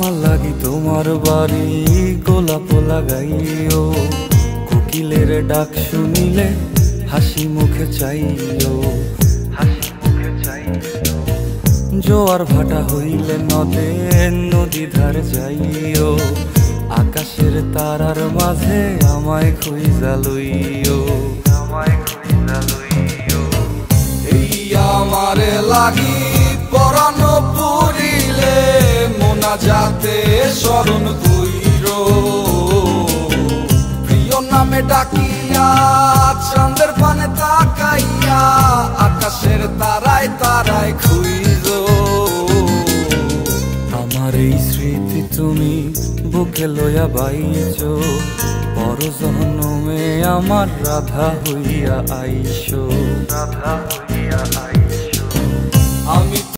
আমার লাগি তোমার বাড়ি গোলাপ লাগাইও, কোকিলের ডাক শুনিলে হাসি মুখে চাইও, হাসি মুখে চাইও। জোয়ার ভাটা হইলে নদে নদী ধার যাইও, আকাশের তারার মাঝে আমায় খুঁজা লইও, আমায় খুঁজা লইও। এই আমারে লাগি পরানো পুরিলে মোনাজাতে স্মরণ কইরো, প্রিয় নামে ডাকিয়া চাঁদের পানে তাকাইয়া আকাশের তারায় তারায় খুইরো। আমার এই স্মৃতি তুমি বুকে লইয়া বাইছো, পর জন্মে আমার রাধা হইয়া আইসো, রাধা হইয়া আইসো। আমি